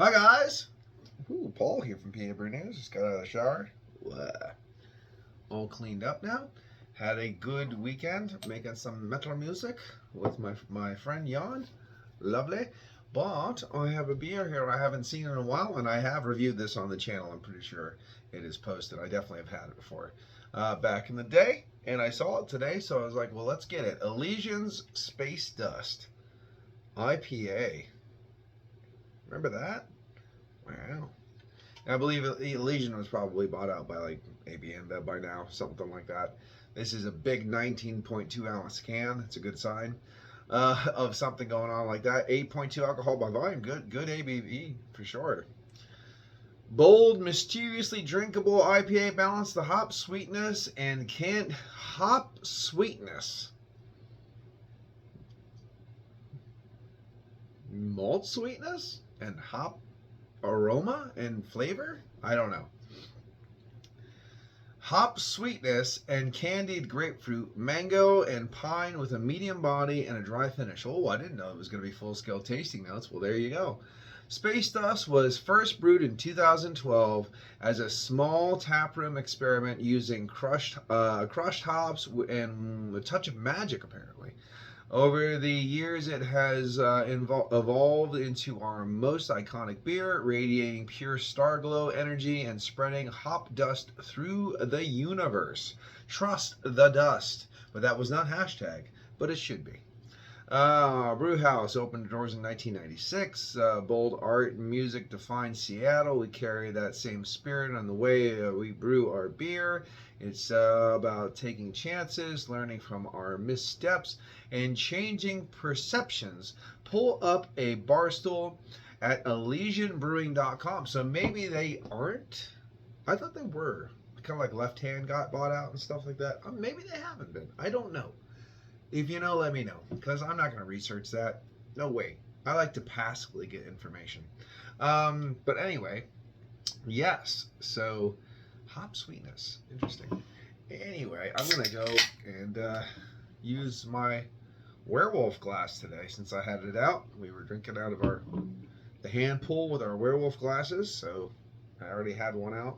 Hi guys! Ooh, Paul here from PABrewNews. Just got out of the shower. All cleaned up now. Had a good weekend making some metal music with my friend Jan. Lovely. But I have a beer here I haven't seen in a while, and I have reviewed this on the channel. I'm pretty sure it is posted. I definitely have had it before. Back in the day, and I saw it today, so I was like, well, let's get it. Elysian's Space Dust IPA. Remember that? Wow. I believe Elysian was probably bought out by like AB InBev by now, something like that. This is a big 19.2 ounce can. It's a good sign of something going on like that. 8.2 alcohol by volume. Good ABV for sure. Bold, mysteriously drinkable IPA balance the hop sweetness and can't hop sweetness. Malt sweetness and hop aroma and flavor? I don't know. Hop sweetness and candied grapefruit, mango, and pine with a medium body and a dry finish. Oh, I didn't know it was going to be full-scale tasting notes. Well, there you go. Space Dust was first brewed in 2012 as a small taproom experiment using crushed hops and a touch of magic, apparently. Over the years, it has evolved into our most iconic beer, radiating pure starglow energy and spreading hop dust through the universe. Trust the dust. But that was not hashtag, but it should be. Brew House opened doors in 1996. Bold art and music define Seattle. We carry that same spirit on the way we brew our beer. It's about taking chances, learning from our missteps, and changing perceptions. Pull up a bar stool at ElysianBrewing.com. So maybe they aren't. I thought they were. Kind of like Left Hand got bought out and stuff like that. Maybe they haven't been. I don't know. If you know, let me know, because I'm not going to research that. No way. I like to passively get information. But anyway, yes. So, hop sweetness. Interesting. Anyway, I'm going to go and use my werewolf glass today since I had it out. We were drinking out of the hand pull with our werewolf glasses, so I already had one out.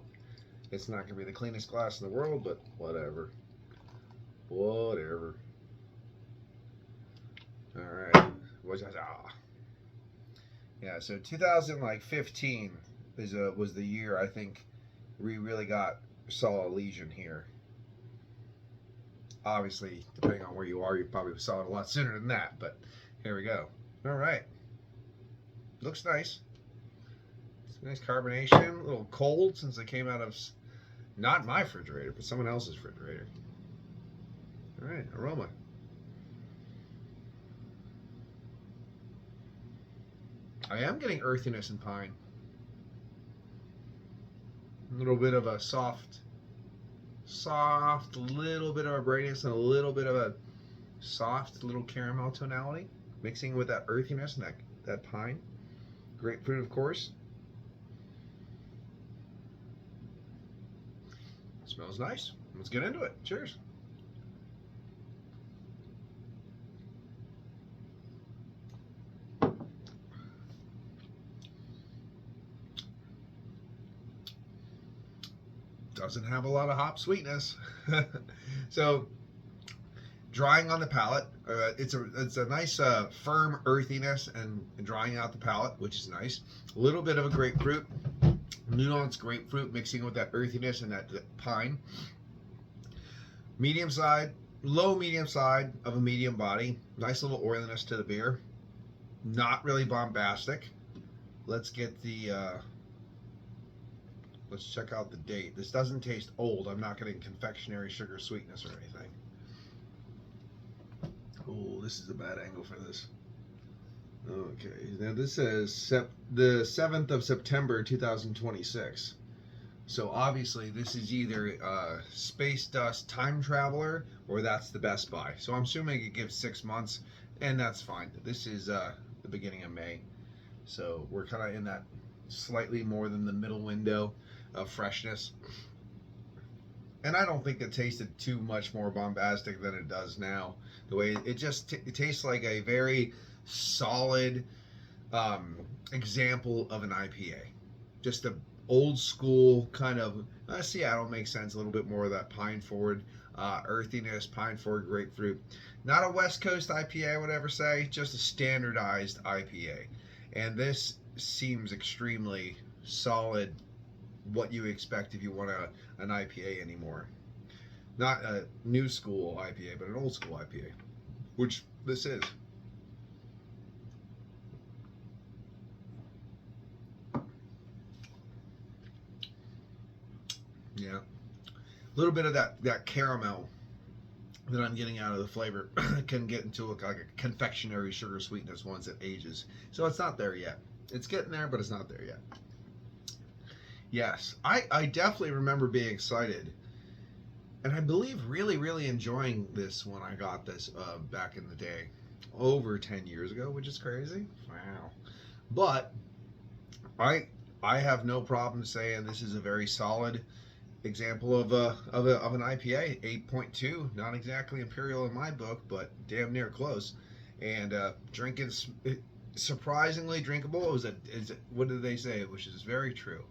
It's not going to be the cleanest glass in the world, but whatever. Whatever. All right. Yeah, so 2015 was the year I think we really saw Elysian here. Obviously, depending on where you are, you probably saw it a lot sooner than that, but here we go. All right. Looks nice. It's nice carbonation, a little cold since it came out of not my refrigerator, but someone else's refrigerator. All right, aroma. I am getting earthiness and pine. A little bit of a soft, little bit of a brightness and a little bit of a soft little caramel tonality, mixing with that earthiness and that pine. Grapefruit, of course. Smells nice. Let's get into it. Cheers. Doesn't have a lot of hop sweetness. So drying on the palate, it's a nice firm earthiness and drying out the palate, which is nice. A little bit of a grapefruit, nuanced grapefruit mixing with that earthiness and that pine. Medium side, low medium side of a medium body. Nice little oiliness to the beer. Not really bombastic. Let's get the let's check out the date. This doesn't taste old. I'm not getting confectionery sugar sweetness or anything. Oh, this is a bad angle for this. Okay, now this says the 7th of September 2026. So obviously this is either Space Dust Time Traveler or that's the Best Buy. So I'm assuming it gives 6 months, and that's fine. This is the beginning of May. So we're kind of in that slightly more than the middle window of freshness. And I don't think it tasted too much more bombastic than it does now. The way it just it tastes like a very solid example of an IPA. Just a old school kind of Seattle makes sense. A little bit more of that pine forward earthiness, pine forward grapefruit. Not a West Coast IPA, I would ever say. Just a standardized IPA, and this seems extremely solid. What you expect if you want an IPA anymore. Not a new school IPA, but an old school IPA, which this is. Yeah, a little bit of that caramel that I'm getting out of the flavor can get into like a confectionery sugar sweetness once it ages. So it's not there yet. It's getting there, but it's not there yet. Yes, I definitely remember being excited, and I believe really enjoying this when I got this back in the day, over 10 years ago, which is crazy. Wow. But I have no problem saying this is a very solid example of an IPA. 8.2, not exactly imperial in my book, but damn near close. And drinking surprisingly drinkable. What did they say? Which is very true.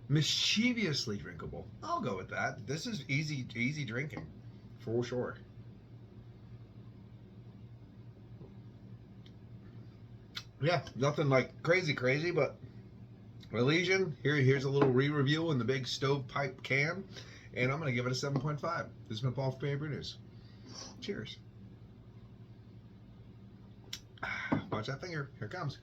Mischievously drinkable. I'll go with that. This is easy drinking, for sure. Yeah, nothing like crazy, but Elysian, here's a little re-review in the big stovepipe can, and I'm going to give it a 7.5. This has been Paul from PABrewNews. Cheers. Watch that finger. Here it comes.